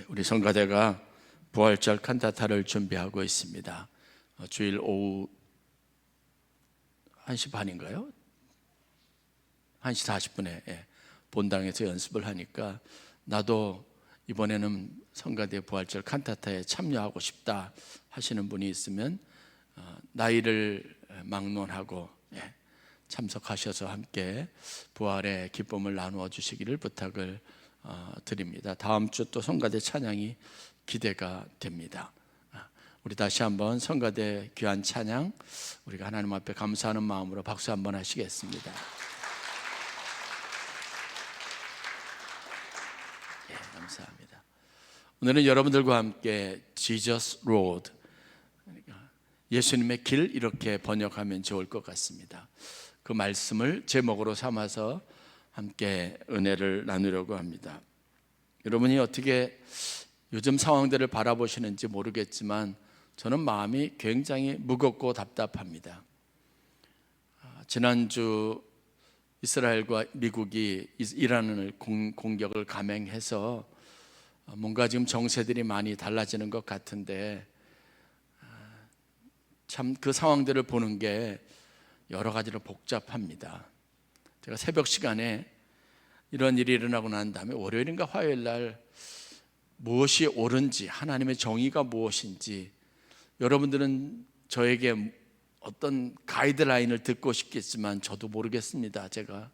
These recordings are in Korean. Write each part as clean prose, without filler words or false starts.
우리 성가대가 부활절 칸타타를 준비하고 있습니다. 주일 오후 1시 반인가요? 1시 40분에 본당에서 연습을 하니까 나도 이번에는 성가대 부활절 칸타타에 참여하고 싶다 하시는 분이 있으면 나이를 막론하고 참석하셔서 함께 부활의 기쁨을 나누어 주시기를 부탁을 드립니다. 다음 주 또 성가대 찬양이 기대가 됩니다. 우리 다시 한번 성가대 귀한 찬양 우리가 하나님 앞에 감사하는 마음으로 박수 한번 하시겠습니다. 감사합니다. 오늘은 여러분들과 함께 Jesus Road, 예수님의 길, 이렇게 번역하면 좋을 것 같습니다. 그 말씀을 제목으로 삼아서 함께 은혜를 나누려고 합니다. 여러분이 어떻게 요즘 상황들을 바라보시는지 모르겠지만 저는 마음이 굉장히 무겁고 답답합니다. 지난주 이스라엘과 미국이 이란을 공격을 감행해서 뭔가 지금 정세들이 많이 달라지는 것 같은데 참 그 상황들을 보는 게 여러 가지로 복잡합니다. 제가 새벽 시간에 이런 일이 일어나고 난 다음에 월요일인가 화요일 날 무엇이 옳은지, 하나님의 정의가 무엇인지 여러분들은 저에게 어떤 가이드라인을 듣고 싶겠지만 저도 모르겠습니다. 제가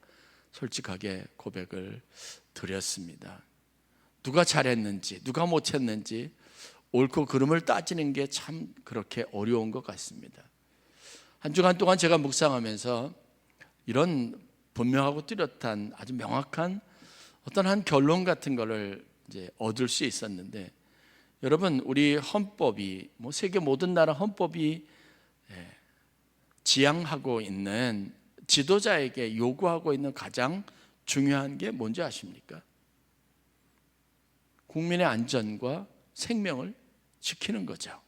솔직하게 고백을 드렸습니다. 누가 잘했는지, 누가 못했는지 옳고 그름을 따지는 게 참 그렇게 어려운 것 같습니다. 한 주간 동안 제가 묵상하면서 이런 분명하고 뚜렷한 아주 명확한 어떤 한 결론 같은 거를 이제 얻을 수 있었는데, 여러분, 우리 헌법이 세계 모든 나라 헌법이 지향하고 있는, 지도자에게 요구하고 있는 가장 중요한 게 뭔지 아십니까? 국민의 안전과 생명을 지키는 거죠.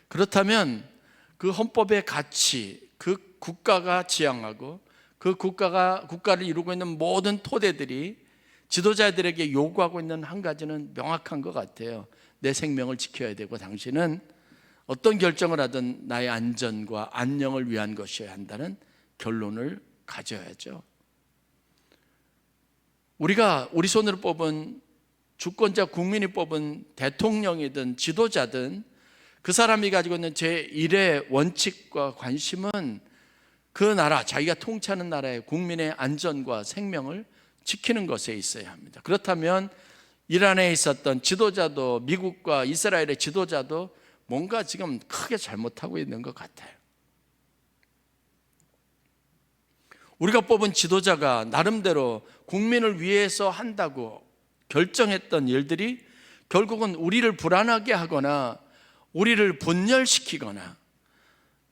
그렇다면 그 헌법의 가치, 그 국가가 지향하고 그 국가를 이루고 있는 모든 토대들이 지도자들에게 요구하고 있는 한 가지는 명확한 것 같아요. 내 생명을 지켜야 되고 당신은 어떤 결정을 하든 나의 안전과 안녕을 위한 것이어야 한다는 결론을 가져야죠. 우리가 우리 손으로 뽑은 주권자 국민이 뽑은 대통령이든 지도자든 그 사람이 가지고 있는 제1의 원칙과 관심은 그 나라, 자기가 통치하는 나라의 국민의 안전과 생명을 지키는 것에 있어야 합니다. 그렇다면 이란에 있었던 지도자도, 미국과 이스라엘의 지도자도 뭔가 지금 크게 잘못하고 있는 것 같아요. 우리가 뽑은 지도자가 나름대로 국민을 위해서 한다고 결정했던 일들이 결국은 우리를 불안하게 하거나 우리를 분열시키거나,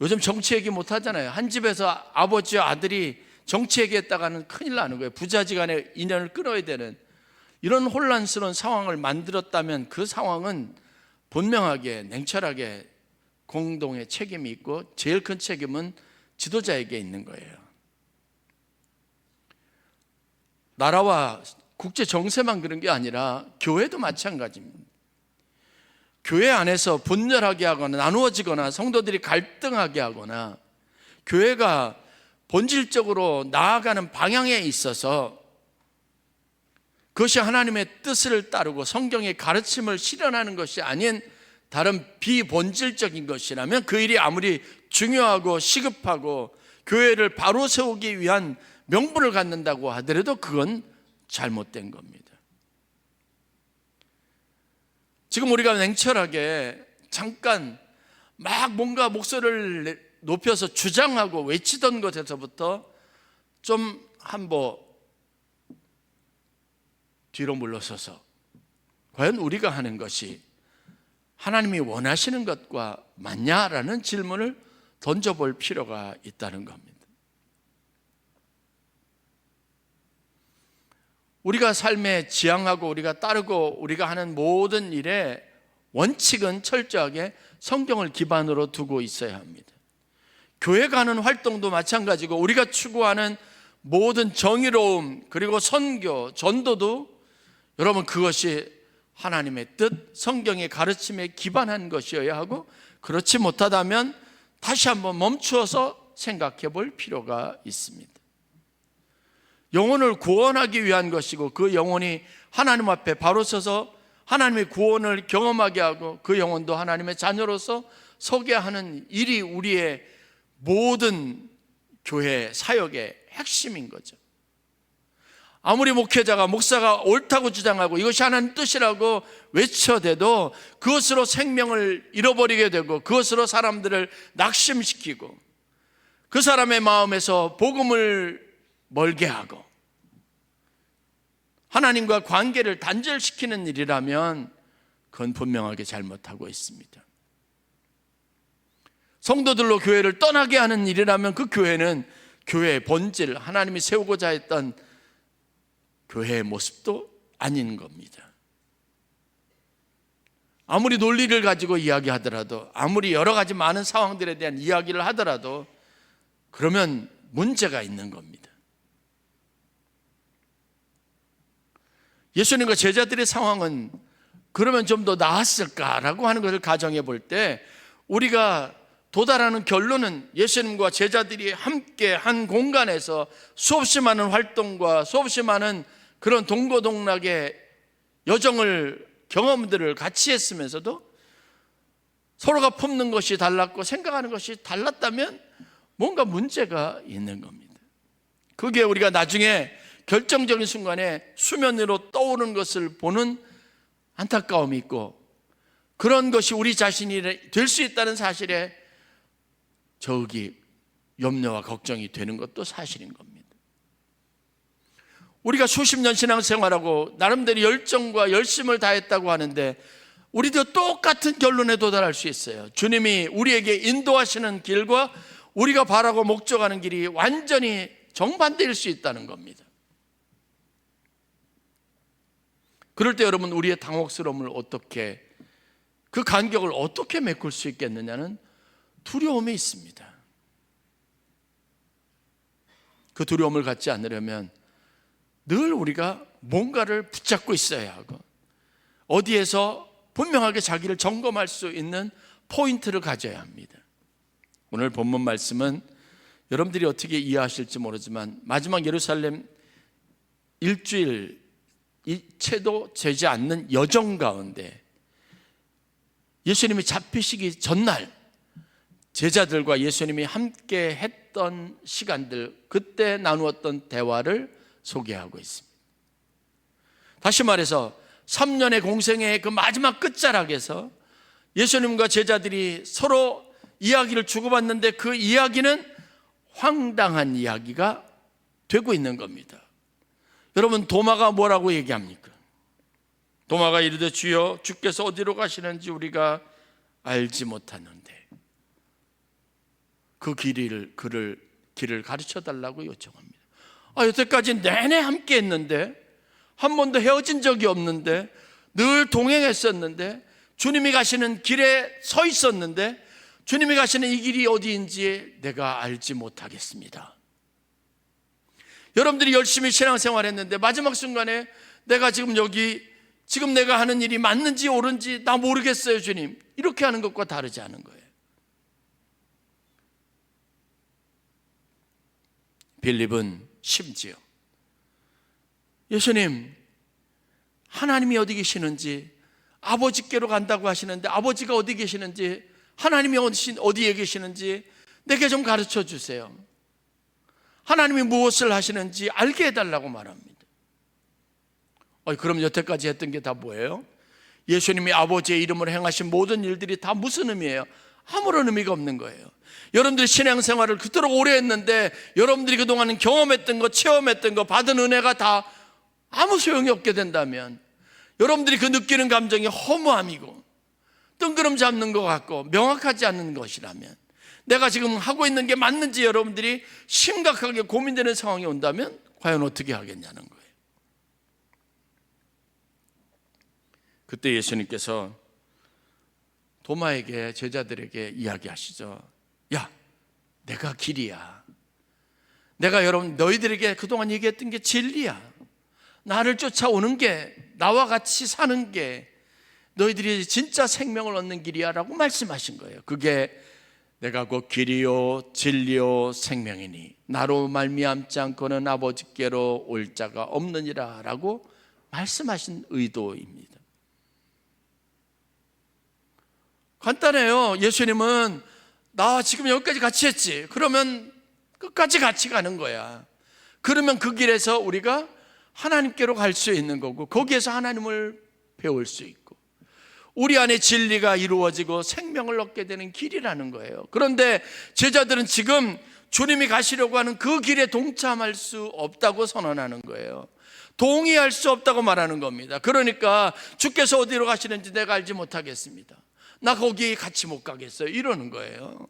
요즘 정치 얘기 못 하잖아요. 한 집에서 아버지와 아들이 정치 얘기했다가는 큰일 나는 거예요. 부자지간에 인연을 끊어야 되는 이런 혼란스러운 상황을 만들었다면 그 상황은 분명하게 냉철하게 공동의 책임이 있고 제일 큰 책임은 지도자에게 있는 거예요. 나라와 국제 정세만 그런 게 아니라 교회도 마찬가지입니다. 교회 안에서 분열하게 하거나 나누어지거나 성도들이 갈등하게 하거나 교회가 본질적으로 나아가는 방향에 있어서 그것이 하나님의 뜻을 따르고 성경의 가르침을 실현하는 것이 아닌 다른 비본질적인 것이라면 그 일이 아무리 중요하고 시급하고 교회를 바로 세우기 위한 명분을 갖는다고 하더라도 그건 잘못된 겁니다. 지금 우리가 냉철하게 잠깐 막 뭔가 목소리를 높여서 주장하고 외치던 것에서부터 좀 한번 뒤로 물러서서 과연 우리가 하는 것이 하나님이 원하시는 것과 맞냐라는 질문을 던져볼 필요가 있다는 겁니다. 우리가 삶에 지향하고 우리가 따르고 우리가 하는 모든 일의 원칙은 철저하게 성경을 기반으로 두고 있어야 합니다. 교회가 하는 활동도 마찬가지고 우리가 추구하는 모든 정의로움 그리고 선교, 전도도 여러분 그것이 하나님의 뜻, 성경의 가르침에 기반한 것이어야 하고, 그렇지 못하다면 다시 한번 멈추어서 생각해 볼 필요가 있습니다. 영혼을 구원하기 위한 것이고, 그 영혼이 하나님 앞에 바로 서서 하나님의 구원을 경험하게 하고 그 영혼도 하나님의 자녀로서 서게 하는 일이 우리의 모든 교회 사역의 핵심인 거죠. 아무리 목회자가, 목사가 옳다고 주장하고 이것이 하나님 뜻이라고 외쳐대도 그것으로 생명을 잃어버리게 되고, 그것으로 사람들을 낙심시키고 그 사람의 마음에서 복음을 멀게 하고 하나님과 관계를 단절시키는 일이라면 그건 분명하게 잘못하고 있습니다. 성도들로 교회를 떠나게 하는 일이라면 그 교회는 교회의 본질, 하나님이 세우고자 했던 교회의 모습도 아닌 겁니다. 아무리 논리를 가지고 이야기하더라도, 아무리 여러 가지 많은 상황들에 대한 이야기를 하더라도 그러면 문제가 있는 겁니다. 예수님과 제자들의 상황은 그러면 좀 더 나았을까라고 하는 것을 가정해 볼 때 우리가 도달하는 결론은 예수님과 제자들이 함께 한 공간에서 수없이 많은 활동과 수없이 많은 그런 동고동락의 여정을, 경험들을 같이 했으면서도 서로가 품는 것이 달랐고 생각하는 것이 달랐다면 뭔가 문제가 있는 겁니다. 그게 우리가 나중에 결정적인 순간에 수면 위로 떠오르는 것을 보는 안타까움이 있고, 그런 것이 우리 자신이 될 수 있다는 사실에 저기 염려와 걱정이 되는 것도 사실인 겁니다. 우리가 수십 년 신앙생활하고 나름대로 열정과 열심을 다했다고 하는데 우리도 똑같은 결론에 도달할 수 있어요. 주님이 우리에게 인도하시는 길과 우리가 바라고 목적하는 길이 완전히 정반대일 수 있다는 겁니다. 그럴 때 여러분, 우리의 당혹스러움을 어떻게, 그 간격을 어떻게 메꿀 수 있겠느냐는 두려움이 있습니다. 그 두려움을 갖지 않으려면 늘 우리가 뭔가를 붙잡고 있어야 하고, 어디에서 분명하게 자기를 점검할 수 있는 포인트를 가져야 합니다. 오늘 본문 말씀은 여러분들이 어떻게 이해하실지 모르지만 마지막 예루살렘 일주일 이 채도 재지 않는 여정 가운데 예수님이 잡히시기 전날 제자들과 예수님이 함께 했던 시간들, 그때 나누었던 대화를 소개하고 있습니다. 다시 말해서 3년의 공생애의 그 마지막 끝자락에서 예수님과 제자들이 서로 이야기를 주고받는데 그 이야기는 황당한 이야기가 되고 있는 겁니다. 여러분, 도마가 뭐라고 얘기합니까? 도마가 이르되 주여, 주께서 어디로 가시는지 우리가 알지 못하는데 그 길을 가르쳐 달라고 요청합니다. 여태까지 내내 함께 했는데, 한 번도 헤어진 적이 없는데, 늘 동행했었는데, 주님이 가시는 길에 서 있었는데 주님이 가시는 이 길이 어디인지 내가 알지 못하겠습니다. 여러분들이 열심히 신앙생활했는데 마지막 순간에 내가 지금 내가 하는 일이 맞는지 옳은지 나 모르겠어요 주님, 이렇게 하는 것과 다르지 않은 거예요. 빌립은 심지어 예수님, 하나님이 어디 계시는지, 아버지께로 간다고 하시는데 아버지가 어디 계시는지, 하나님이 어디에 계시는지 내게 좀 가르쳐 주세요. 하나님이 무엇을 하시는지 알게 해달라고 말합니다. 그럼 여태까지 했던 게 다 뭐예요? 예수님이 아버지의 이름으로 행하신 모든 일들이 다 무슨 의미예요? 아무런 의미가 없는 거예요. 여러분들이 신앙생활을 그토록 오래 했는데 여러분들이 그동안 경험했던 거, 체험했던 거, 받은 은혜가 다 아무 소용이 없게 된다면, 여러분들이 그 느끼는 감정이 허무함이고 뜬구름 잡는 것 같고 명확하지 않는 것이라면, 내가 지금 하고 있는 게 맞는지 여러분들이 심각하게 고민되는 상황이 온다면 과연 어떻게 하겠냐는 거예요. 그때 예수님께서 도마에게, 제자들에게 이야기하시죠. 야, 내가 길이야. 내가 너희들에게 그동안 얘기했던 게 진리야. 나를 쫓아오는 게, 나와 같이 사는 게 너희들이 진짜 생명을 얻는 길이야 라고 말씀하신 거예요. 그게 내가 곧 길이요 진리요 생명이니 나로 말미암지 않고는 아버지께로 올 자가 없느니라 라고 말씀하신 의도입니다. 간단해요. 예수님은 나 지금 여기까지 같이 했지, 그러면 끝까지 같이 가는 거야. 그러면 그 길에서 우리가 하나님께로 갈 수 있는 거고, 거기에서 하나님을 배울 수 있고, 우리 안에 진리가 이루어지고 생명을 얻게 되는 길이라는 거예요. 그런데 제자들은 지금 주님이 가시려고 하는 그 길에 동참할 수 없다고 선언하는 거예요. 동의할 수 없다고 말하는 겁니다. 그러니까 주께서 어디로 가시는지 내가 알지 못하겠습니다. 나 거기 같이 못 가겠어요, 이러는 거예요.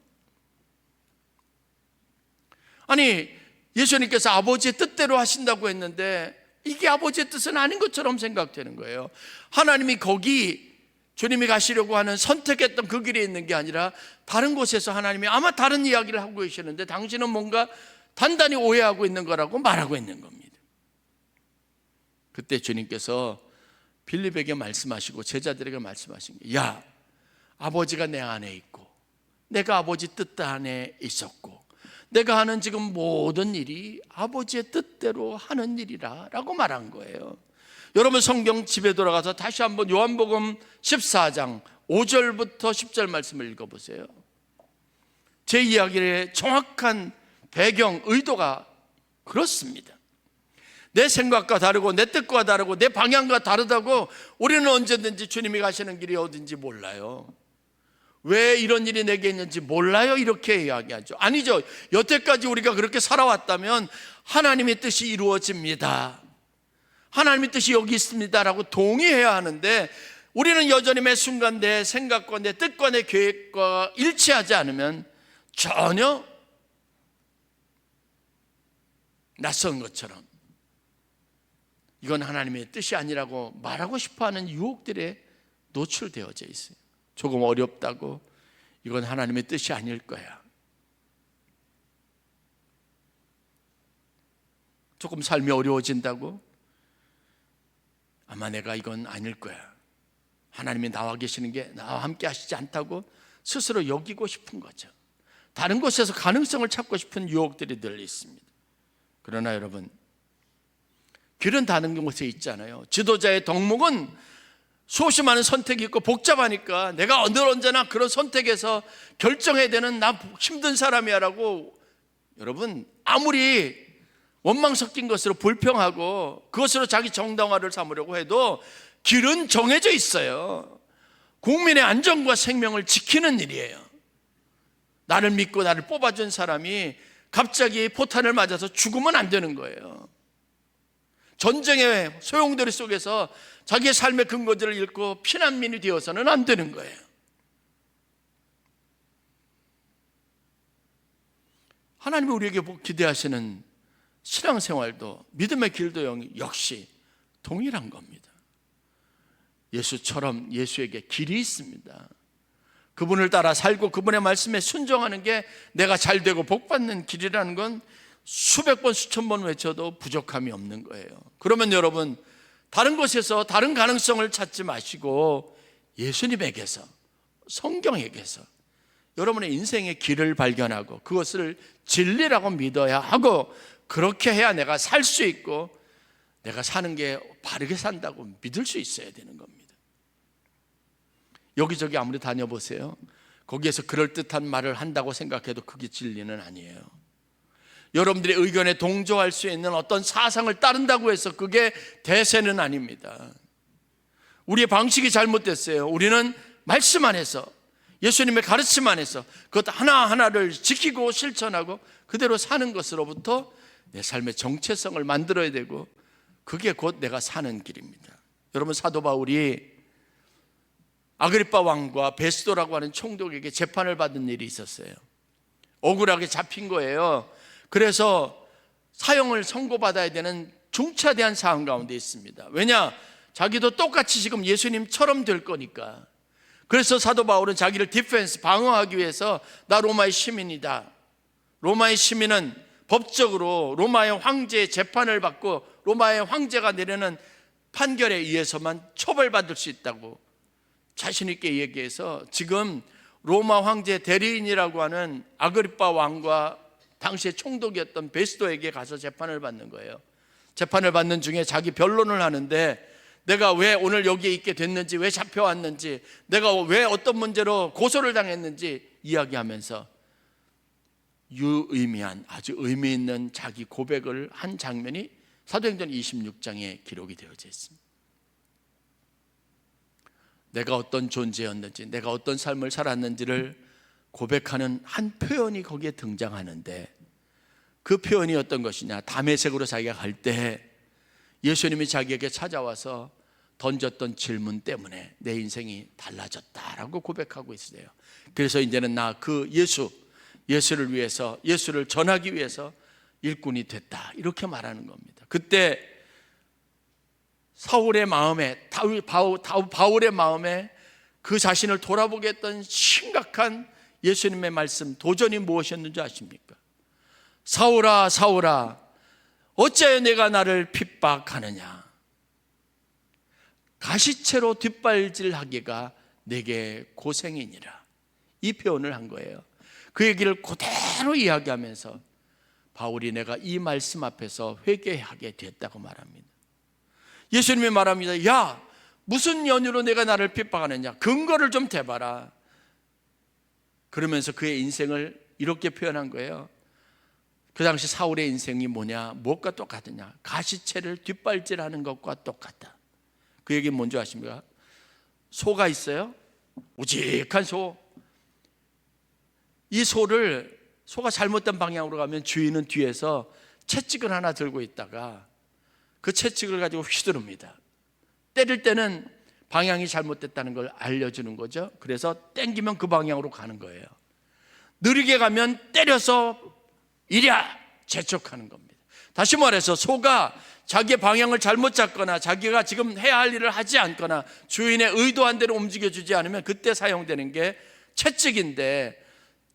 아니, 예수님께서 아버지의 뜻대로 하신다고 했는데 이게 아버지의 뜻은 아닌 것처럼 생각되는 거예요. 하나님이 거기 주님이 가시려고 하는 선택했던 그 길에 있는 게 아니라 다른 곳에서 하나님이 아마 다른 이야기를 하고 계시는데 당신은 뭔가 단단히 오해하고 있는 거라고 말하고 있는 겁니다. 그때 주님께서 빌립에게 말씀하시고 제자들에게 말씀하신 게, 야, 아버지가 내 안에 있고 내가 아버지 뜻 안에 있었고 내가 하는 지금 모든 일이 아버지의 뜻대로 하는 일이라 라고 말한 거예요. 여러분 성경 집에 돌아가서 다시 한번 요한복음 14장 5절부터 10절 말씀을 읽어보세요. 제 이야기의 정확한 배경, 의도가 그렇습니다. 내 생각과 다르고 내 뜻과 다르고 내 방향과 다르다고 우리는 언제든지 주님이 가시는 길이 어딘지 몰라요. 왜 이런 일이 내게 있는지 몰라요, 이렇게 이야기하죠. 아니죠. 여태까지 우리가 그렇게 살아왔다면 하나님의 뜻이 이루어집니다, 하나님의 뜻이 여기 있습니다 라고 동의해야 하는데, 우리는 여전히 매 순간 내 생각과 내 뜻과 내 계획과 일치하지 않으면 전혀 낯선 것처럼 이건 하나님의 뜻이 아니라고 말하고 싶어하는 유혹들에 노출되어져 있어요. 조금 어렵다고 이건 하나님의 뜻이 아닐 거야, 조금 삶이 어려워진다고 아마 내가 이건 아닐 거야, 하나님이 나와 계시는 게 나와 함께 하시지 않다고 스스로 여기고 싶은 거죠. 다른 곳에서 가능성을 찾고 싶은 유혹들이 늘 있습니다. 그러나 여러분, 길은 다른 곳에 있잖아요. 지도자의 덕목은 수없이 많은 선택이 있고 복잡하니까 내가 언제나 그런 선택에서 결정해야 되는 나 힘든 사람이야 라고 여러분 아무리 원망 섞인 것으로 불평하고 그것으로 자기 정당화를 삼으려고 해도 길은 정해져 있어요. 국민의 안전과 생명을 지키는 일이에요. 나를 믿고 나를 뽑아준 사람이 갑자기 포탄을 맞아서 죽으면 안 되는 거예요. 전쟁의 소용돌이 속에서 자기의 삶의 근거들을 잃고 피난민이 되어서는 안 되는 거예요. 하나님이 우리에게 기대하시는 신앙생활도 믿음의 길도 역시 동일한 겁니다. 예수처럼 예수에게 길이 있습니다. 그분을 따라 살고 그분의 말씀에 순종하는 게 내가 잘되고 복받는 길이라는 건 수백 번 수천 번 외쳐도 부족함이 없는 거예요. 그러면 여러분, 다른 곳에서 다른 가능성을 찾지 마시고 예수님에게서, 성경에게서 여러분의 인생의 길을 발견하고 그것을 진리라고 믿어야 하고, 그렇게 해야 내가 살 수 있고 내가 사는 게 바르게 산다고 믿을 수 있어야 되는 겁니다. 여기저기 아무리 다녀보세요. 거기에서 그럴듯한 말을 한다고 생각해도 그게 진리는 아니에요. 여러분들의 의견에 동조할 수 있는 어떤 사상을 따른다고 해서 그게 대세는 아닙니다. 우리의 방식이 잘못됐어요. 우리는 말씀 안에서, 예수님의 가르침 안에서 그것 하나하나를 지키고 실천하고 그대로 사는 것으로부터 내 삶의 정체성을 만들어야 되고, 그게 곧 내가 사는 길입니다. 여러분, 사도 바울이 아그리빠 왕과 베스도라고 하는 총독에게 재판을 받은 일이 있었어요. 억울하게 잡힌 거예요. 그래서 사형을 선고받아야 되는 중차대한 상황 가운데 있습니다. 왜냐? 자기도 똑같이 지금 예수님처럼 될 거니까. 그래서 사도 바울은 자기를 디펜스, 방어하기 위해서 나 로마의 시민이다, 로마의 시민은 법적으로 로마의 황제의 재판을 받고 로마의 황제가 내리는 판결에 의해서만 처벌받을 수 있다고 자신 있게 얘기해서 지금 로마 황제 대리인이라고 하는 아그리파 왕과 당시에 총독이었던 베스도에게 가서 재판을 받는 거예요. 재판을 받는 중에 자기 변론을 하는데 내가 왜 오늘 여기에 있게 됐는지, 왜 잡혀왔는지, 내가 왜 어떤 문제로 고소를 당했는지 이야기하면서 유의미한, 아주 의미 있는 자기 고백을 한 장면이 사도행전 26장에 기록이 되어져 있습니다. 내가 어떤 존재였는지, 내가 어떤 삶을 살았는지를 고백하는 한 표현이 거기에 등장하는데, 그 표현이 어떤 것이냐, 다메섹으로 자기가 갈 때 예수님이 자기에게 찾아와서 던졌던 질문 때문에 내 인생이 달라졌다라고 고백하고 있어요. 그래서 이제는 나 그 예수를 위해서, 예수를 전하기 위해서 일꾼이 됐다, 이렇게 말하는 겁니다. 그때 사울의 마음에, 바울의 마음에 그 자신을 돌아보게 했던 심각한 예수님의 말씀, 도전이 무엇이었는지 아십니까? 사울아, 사울아, 어찌하여 내가 나를 핍박하느냐? 가시채로 뒷발질하기가 내게 고생이니라. 이 표현을 한 거예요. 그 얘기를 그대로 이야기하면서 바울이 내가 이 말씀 앞에서 회개하게 됐다고 말합니다. 예수님이 말합니다. 야, 무슨 연유로 내가 나를 핍박하느냐? 근거를 좀 대봐라. 그러면서 그의 인생을 이렇게 표현한 거예요. 그 당시 사울의 인생이 뭐냐? 무엇과 똑같느냐? 가시채를 뒷발질하는 것과 똑같다. 그 얘기는 뭔지 아십니까? 소가 있어요. 우직한 소. 이 소가 잘못된 방향으로 가면 주인은 뒤에서 채찍을 하나 들고 있다가 그 채찍을 가지고 휘두릅니다. 때릴 때는 방향이 잘못됐다는 걸 알려주는 거죠. 그래서 땡기면 그 방향으로 가는 거예요. 느리게 가면 때려서 이랴 재촉하는 겁니다. 다시 말해서 소가 자기의 방향을 잘못 잡거나 자기가 지금 해야 할 일을 하지 않거나 주인의 의도한 대로 움직여주지 않으면 그때 사용되는 게 채찍인데,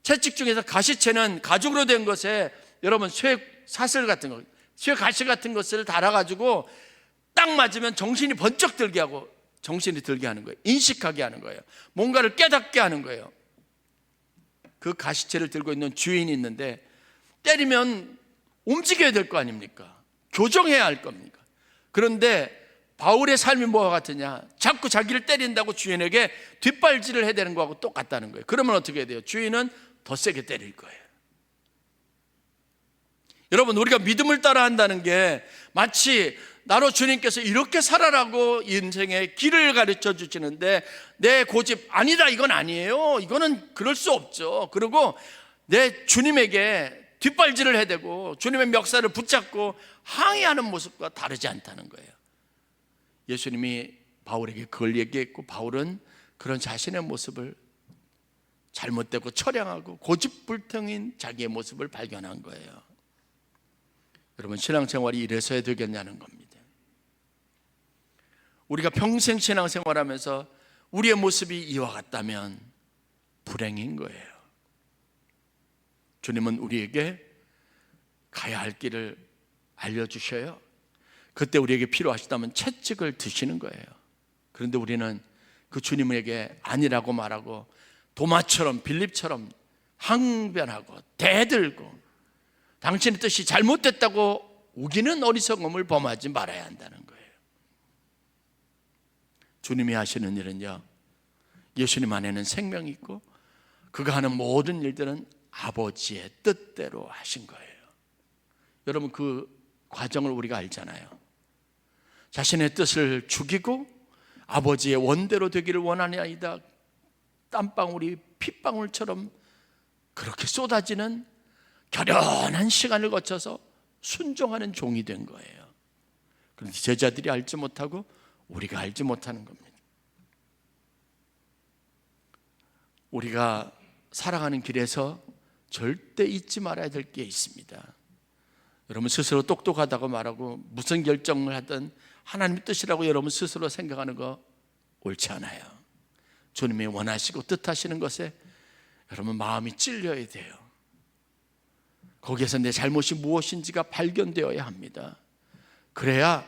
채찍 중에서 가시채는 가죽으로 된 것에 여러분 쇠 사슬 같은 거, 쇠 가시 같은 것을 달아가지고 딱 맞으면 정신이 번쩍 들게 하고, 정신이 들게 하는 거예요. 인식하게 하는 거예요. 뭔가를 깨닫게 하는 거예요. 그 가시채를 들고 있는 주인이 있는데 때리면 움직여야 될 거 아닙니까? 교정해야 할 겁니까? 그런데 바울의 삶이 뭐와 같으냐? 자꾸 자기를 때린다고 주인에게 뒷발질을 해야 되는 거하고 똑같다는 거예요. 그러면 어떻게 해야 돼요? 주인은 더 세게 때릴 거예요. 여러분, 우리가 믿음을 따라 한다는 게 마치 나로 주님께서 이렇게 살아라고 인생의 길을 가르쳐 주시는데 내 고집 아니다, 이건 아니에요, 이거는 그럴 수 없죠, 그리고 내 주님에게 뒷발질을 해대고 주님의 멱살을 붙잡고 항의하는 모습과 다르지 않다는 거예요. 예수님이 바울에게 그걸 얘기했고, 바울은 그런 자신의 모습을, 잘못되고 처량하고 고집불통인 자기의 모습을 발견한 거예요. 여러분, 신앙생활이 이래서야 되겠냐는 겁니다. 우리가 평생 신앙생활하면서 우리의 모습이 이와 같다면 불행인 거예요. 주님은 우리에게 가야 할 길을 알려주셔요. 그때 우리에게 필요하시다면 채찍을 드시는 거예요. 그런데 우리는 그 주님에게 아니라고 말하고 도마처럼, 빌립처럼 항변하고 대들고 당신의 뜻이 잘못됐다고 우기는 어리석음을 범하지 말아야 한다는 거예요. 주님이 하시는 일은요, 예수님 안에는 생명이 있고 그가 하는 모든 일들은 아버지의 뜻대로 하신 거예요. 여러분, 그 과정을 우리가 알잖아요. 자신의 뜻을 죽이고 아버지의 원대로 되기를 원하나이다, 땀방울이 핏방울처럼 그렇게 쏟아지는 결연한 시간을 거쳐서 순종하는 종이 된 거예요. 그런데 제자들이 알지 못하고 우리가 알지 못하는 겁니다. 우리가 살아가는 길에서 절대 잊지 말아야 될 게 있습니다. 여러분 스스로 똑똑하다고 말하고 무슨 결정을 하든 하나님의 뜻이라고 여러분 스스로 생각하는 거 옳지 않아요. 주님이 원하시고 뜻하시는 것에 여러분 마음이 찔려야 돼요. 거기에서 내 잘못이 무엇인지가 발견되어야 합니다. 그래야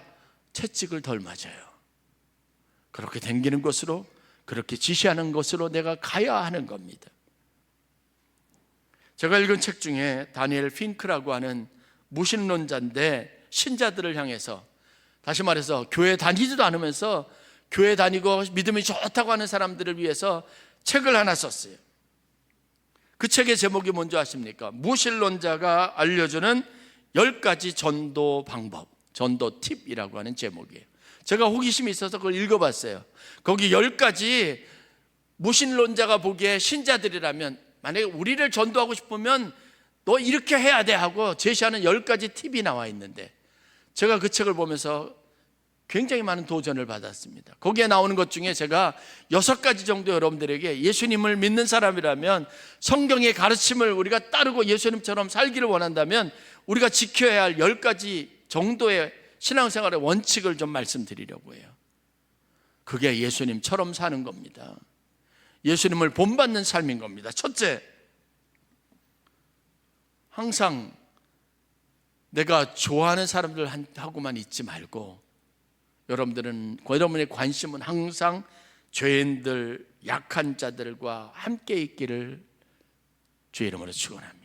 채찍을 덜 맞아요. 그렇게 댕기는 것으로, 그렇게 지시하는 것으로 내가 가야 하는 겁니다. 제가 읽은 책 중에 다니엘 핑크라고 하는 무신론자인데, 신자들을 향해서, 다시 말해서 교회 다니지도 않으면서 교회 다니고 믿음이 좋다고 하는 사람들을 위해서 책을 하나 썼어요. 그 책의 제목이 뭔지 아십니까? 무신론자가 알려주는 10가지 전도 방법, 전도 팁이라고 하는 제목이에요. 제가 호기심이 있어서 그걸 읽어봤어요. 거기 10가지 무신론자가 보기에 신자들이라면, 만약에 우리를 전도하고 싶으면 너 이렇게 해야 돼 하고 제시하는 10가지 팁이 나와 있는데, 제가 그 책을 보면서 굉장히 많은 도전을 받았습니다. 거기에 나오는 것 중에 제가 6가지 정도 여러분들에게, 예수님을 믿는 사람이라면, 성경의 가르침을 우리가 따르고 예수님처럼 살기를 원한다면 우리가 지켜야 할 10가지 정도의 신앙생활의 원칙을 좀 말씀드리려고 해요. 그게 예수님처럼 사는 겁니다. 예수님을 본받는 삶인 겁니다. 첫째, 항상 내가 좋아하는 사람들하고만 있지 말고, 여러분의 관심은 항상 죄인들, 약한 자들과 함께 있기를 주의 이름으로 축원합니다.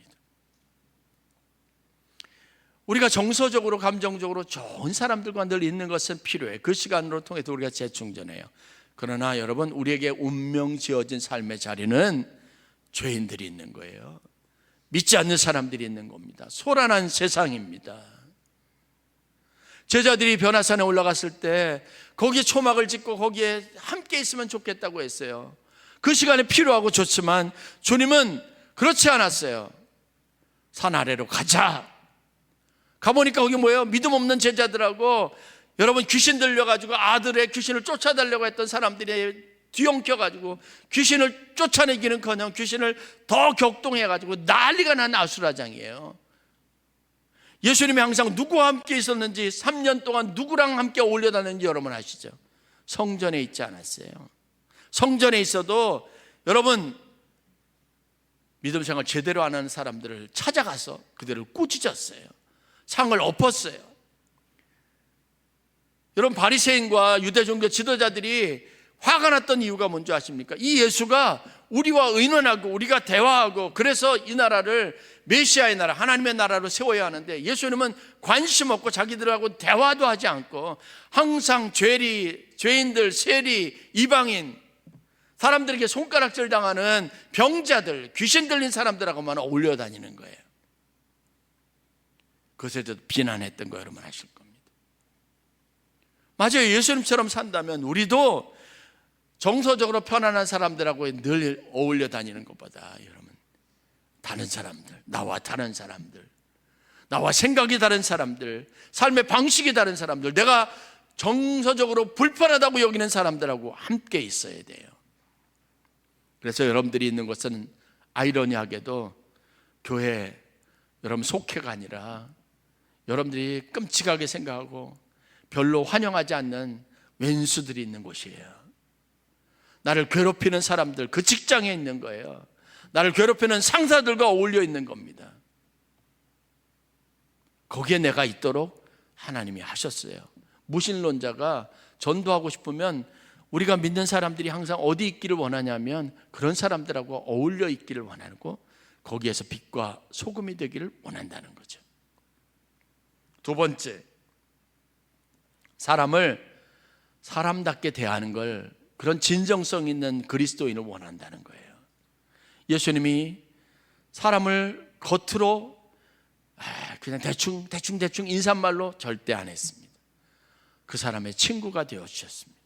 우리가 정서적으로, 감정적으로 좋은 사람들과 늘 있는 것은 필요해. 그 시간으로 통해서 우리가 재충전해요. 그러나 여러분, 우리에게 운명 지어진 삶의 자리는 죄인들이 있는 거예요. 믿지 않는 사람들이 있는 겁니다. 소란한 세상입니다. 제자들이 변화산에 올라갔을 때 거기에 초막을 짓고 거기에 함께 있으면 좋겠다고 했어요. 그 시간에 필요하고 좋지만 주님은 그렇지 않았어요. 산 아래로 가자. 가보니까 거기 뭐예요? 믿음 없는 제자들하고, 여러분, 귀신 들려가지고 아들의 귀신을 쫓아달라고 했던 사람들이 뒤엉켜가지고 귀신을 쫓아내기는커녕 귀신을 더 격동해가지고 난리가 난 아수라장이에요. 예수님이 항상 누구와 함께 있었는지, 3년 동안 누구랑 함께 어울려 다녔는지 여러분 아시죠? 성전에 있지 않았어요. 성전에 있어도 여러분, 믿음 생활 제대로 안 하는 사람들을 찾아가서 그들을 꾸짖었어요. 상을 엎었어요. 여러분, 바리새인과 유대 종교 지도자들이 화가 났던 이유가 뭔지 아십니까? 이 예수가 우리와 의논하고 우리가 대화하고, 그래서 이 나라를 메시아의 나라, 하나님의 나라로 세워야 하는데, 예수님은 관심 없고 자기들하고 대화도 하지 않고 항상 죄인들, 세리, 이방인, 사람들에게 손가락질 당하는 병자들, 귀신 들린 사람들하고만 어울려 다니는 거예요. 그것에 대해서 비난했던 거 여러분 아실 겁니다. 맞아요. 예수님처럼 산다면 우리도 정서적으로 편안한 사람들하고 늘 어울려 다니는 것보다, 여러분, 다른 사람들, 나와 다른 사람들, 나와 생각이 다른 사람들, 삶의 방식이 다른 사람들, 내가 정서적으로 불편하다고 여기는 사람들하고 함께 있어야 돼요. 그래서 여러분들이 있는 것은 아이러니하게도 교회, 여러분 속회가 아니라 여러분들이 끔찍하게 생각하고 별로 환영하지 않는 왼수들이 있는 곳이에요. 나를 괴롭히는 사람들, 그 직장에 있는 거예요. 나를 괴롭히는 상사들과 어울려 있는 겁니다. 거기에 내가 있도록 하나님이 하셨어요. 무신론자가 전도하고 싶으면, 우리가 믿는 사람들이 항상 어디 있기를 원하냐면 그런 사람들하고 어울려 있기를 원하고, 거기에서 빛과 소금이 되기를 원한다는 거죠. 두 번째, 사람을 사람답게 대하는 걸, 그런 진정성 있는 그리스도인을 원한다는 거예요. 예수님이 사람을 겉으로 그냥 대충 인사말로 절대 안 했습니다. 그 사람의 친구가 되어주셨습니다.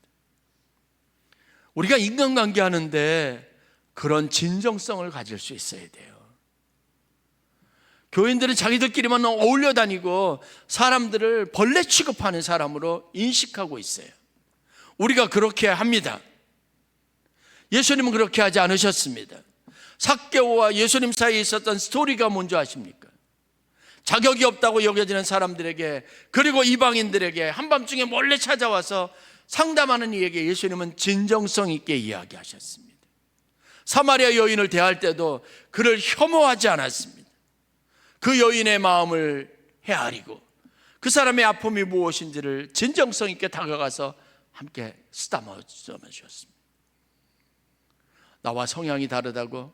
우리가 인간관계 하는데 그런 진정성을 가질 수 있어야 돼요. 교인들은 자기들끼리만 어울려 다니고 사람들을 벌레 취급하는 사람으로 인식하고 있어요. 우리가 그렇게 합니다. 예수님은 그렇게 하지 않으셨습니다. 삭개오와 예수님 사이에 있었던 스토리가 뭔지 아십니까? 자격이 없다고 여겨지는 사람들에게, 그리고 이방인들에게 한밤중에 몰래 찾아와서 상담하는 이에게 예수님은 진정성 있게 이야기하셨습니다. 사마리아 여인을 대할 때도 그를 혐오하지 않았습니다. 그 여인의 마음을 헤아리고 그 사람의 아픔이 무엇인지를 진정성 있게 다가가서 함께 쓰다듬어 주었습니다. 나와 성향이 다르다고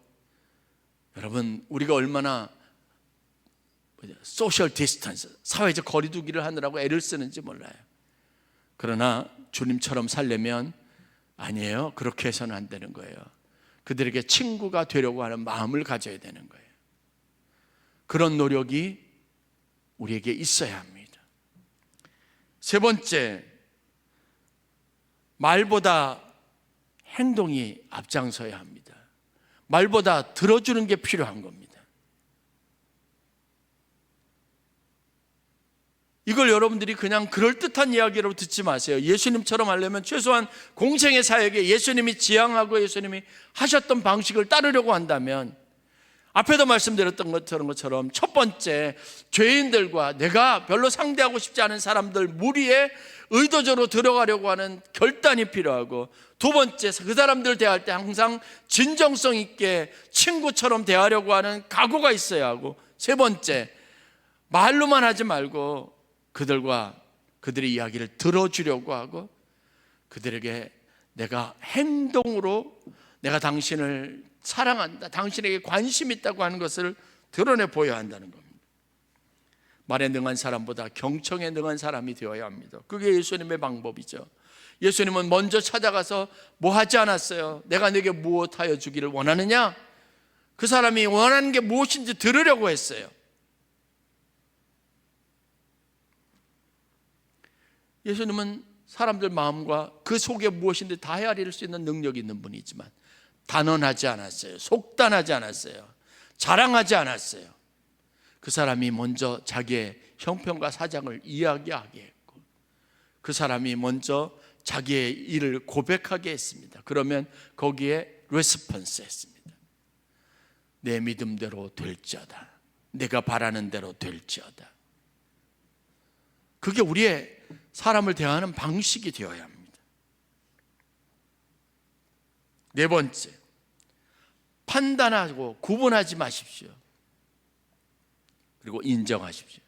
여러분 우리가 얼마나 소셜 디스턴스, 사회적 거리두기를 하느라고 애를 쓰는지 몰라요. 그러나 주님처럼 살려면 아니에요. 그렇게 해서는 안 되는 거예요. 그들에게 친구가 되려고 하는 마음을 가져야 되는 거예요. 그런 노력이 우리에게 있어야 합니다. 세 번째, 말보다 행동이 앞장서야 합니다. 말보다 들어주는 게 필요한 겁니다. 이걸 여러분들이 그냥 그럴듯한 이야기로 듣지 마세요. 예수님처럼 하려면 최소한 공생의 사역에 예수님이 지향하고 예수님이 하셨던 방식을 따르려고 한다면 앞에도 말씀드렸던 것처럼 첫 번째, 죄인들과 내가 별로 상대하고 싶지 않은 사람들 무리에 의도적으로 들어가려고 하는 결단이 필요하고, 두 번째, 그 사람들 대할 때 항상 진정성 있게 친구처럼 대하려고 하는 각오가 있어야 하고, 세 번째, 말로만 하지 말고 그들의 이야기를 들어주려고 하고 그들에게 내가 행동으로 내가 당신을 사랑한다, 당신에게 관심 있다고 하는 것을 드러내 보여야 한다는 겁니다. 말에 능한 사람보다 경청에 능한 사람이 되어야 합니다. 그게 예수님의 방법이죠. 예수님은 먼저 찾아가서 뭐 하지 않았어요? 내가 네게 무엇하여 주기를 원하느냐? 그 사람이 원하는 게 무엇인지 들으려고 했어요. 예수님은 사람들 마음과 그 속에 무엇인지 다 헤아릴 수 있는 능력이 있는 분이지만 단언하지 않았어요. 속단하지 않았어요. 자랑하지 않았어요. 그 사람이 먼저 자기의 형편과 사정을 이야기하게 했고 그 사람이 먼저 자기의 일을 고백하게 했습니다. 그러면 거기에 레스폰스 했습니다. 내 믿음대로 될지어다. 내가 바라는 대로 될지어다. 그게 우리의 사람을 대하는 방식이 되어야 합니다. 네 번째, 판단하고 구분하지 마십시오. 그리고 인정하십시오.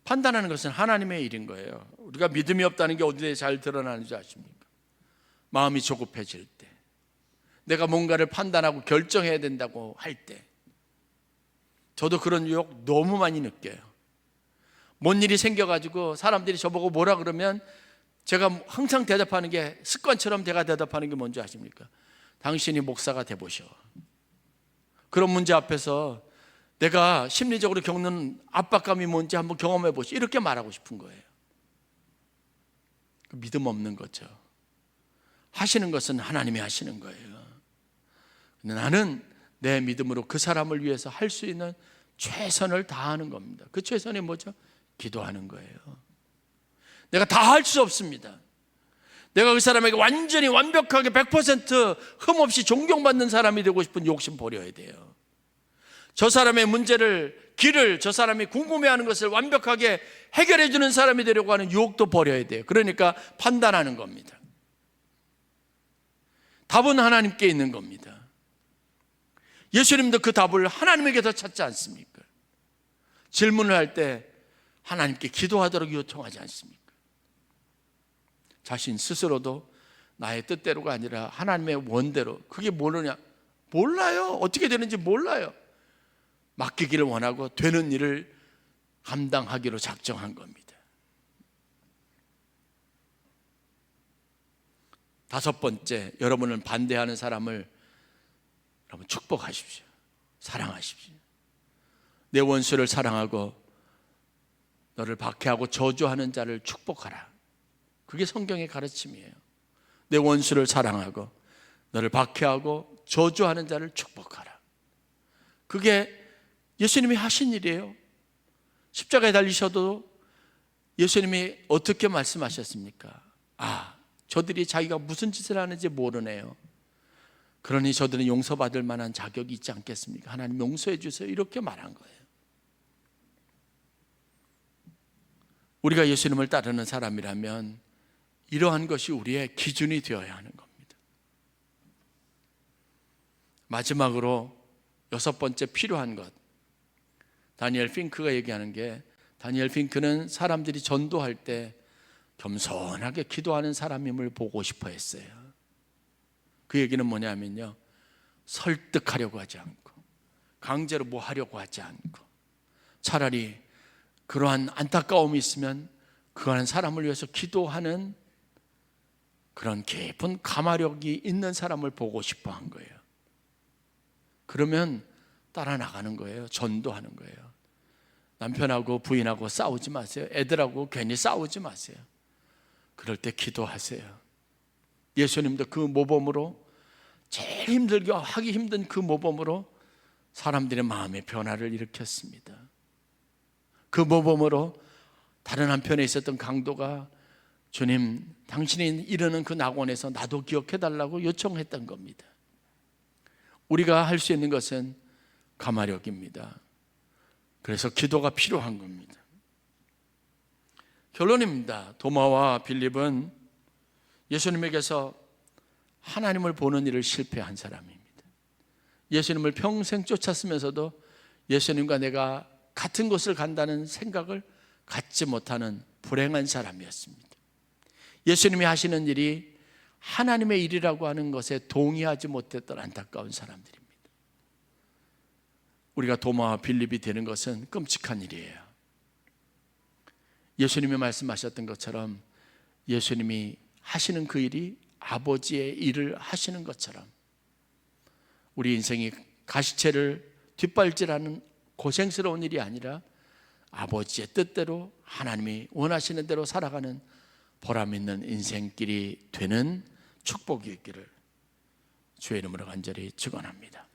판단하는 것은 하나님의 일인 거예요. 우리가 믿음이 없다는 게 어디에 잘 드러나는지 아십니까? 마음이 조급해질 때, 내가 뭔가를 판단하고 결정해야 된다고 할 때, 저도 그런 유혹 너무 많이 느껴요. 뭔 일이 생겨가지고 사람들이 저보고 뭐라 그러면 제가 항상 대답하는 게, 습관처럼 제가 대답하는 게 뭔지 아십니까? 당신이 목사가 돼보셔. 그런 문제 앞에서 내가 심리적으로 겪는 압박감이 뭔지 한번 경험해 보시오. 이렇게 말하고 싶은 거예요. 믿음 없는 거죠. 하시는 것은 하나님이 하시는 거예요. 근데 나는 내 믿음으로 그 사람을 위해서 할 수 있는 최선을 다하는 겁니다. 그 최선이 뭐죠? 기도하는 거예요. 내가 다 할 수 없습니다. 내가 그 사람에게 완전히 완벽하게 100% 흠없이 존경받는 사람이 되고 싶은 욕심 버려야 돼요. 저 사람의 문제를, 길을, 저 사람이 궁금해하는 것을 완벽하게 해결해 주는 사람이 되려고 하는 유혹도 버려야 돼요. 그러니까 판단하는 겁니다. 답은 하나님께 있는 겁니다. 예수님도 그 답을 하나님에게서 찾지 않습니까? 질문을 할 때 하나님께 기도하도록 요청하지 않습니까? 자신 스스로도 나의 뜻대로가 아니라 하나님의 원대로, 그게 뭐느냐? 몰라요. 어떻게 되는지 몰라요. 맡기기를 원하고 되는 일을 감당하기로 작정한 겁니다. 다섯 번째, 여러분을 반대하는 사람을 여러분 축복하십시오. 사랑하십시오. 내 원수를 사랑하고 너를 박해하고 저주하는 자를 축복하라. 그게 성경의 가르침이에요. 내 원수를 사랑하고 너를 박해하고 저주하는 자를 축복하라. 그게 예수님이 하신 일이에요. 십자가에 달리셔도 예수님이 어떻게 말씀하셨습니까? 저들이 자기가 무슨 짓을 하는지 모르네요. 그러니 저들은 용서받을 만한 자격이 있지 않겠습니까? 하나님 용서해 주세요. 이렇게 말한 거예요. 우리가 예수님을 따르는 사람이라면 이러한 것이 우리의 기준이 되어야 하는 겁니다. 마지막으로 여섯 번째 필요한 것, 다니엘 핑크가 얘기하는 게 다니엘 핑크는 사람들이 전도할 때 겸손하게 기도하는 사람임을 보고 싶어 했어요. 그 얘기는 뭐냐면요, 설득하려고 하지 않고 강제로 뭐 하려고 하지 않고 차라리 그러한 안타까움이 있으면 그러한 사람을 위해서 기도하는 그런 깊은 감화력이 있는 사람을 보고 싶어 한 거예요. 그러면 따라 나가는 거예요. 전도하는 거예요. 남편하고 부인하고 싸우지 마세요. 애들하고 괜히 싸우지 마세요. 그럴 때 기도하세요. 예수님도 그 모범으로, 제일 힘들게 하기 힘든 그 모범으로 사람들의 마음의 변화를 일으켰습니다. 그 모범으로 다른 한편에 있었던 강도가 주님, 당신이 이르는 그 낙원에서 나도 기억해달라고 요청했던 겁니다. 우리가 할 수 있는 것은 감화력입니다. 그래서 기도가 필요한 겁니다. 결론입니다. 도마와 빌립은 예수님에게서 하나님을 보는 일을 실패한 사람입니다. 예수님을 평생 쫓았으면서도 예수님과 내가 같은 곳을 간다는 생각을 갖지 못하는 불행한 사람이었습니다. 예수님이 하시는 일이 하나님의 일이라고 하는 것에 동의하지 못했던 안타까운 사람들입니다. 우리가 도마와 빌립이 되는 것은 끔찍한 일이에요. 예수님이 말씀하셨던 것처럼 예수님이 하시는 그 일이 아버지의 일을 하시는 것처럼 우리 인생이 가시채를 뒷발질하는 고생스러운 일이 아니라 아버지의 뜻대로 하나님이 원하시는 대로 살아가는 보람 있는 인생길이 되는 축복이 있기를 주의 이름으로 간절히 축원합니다.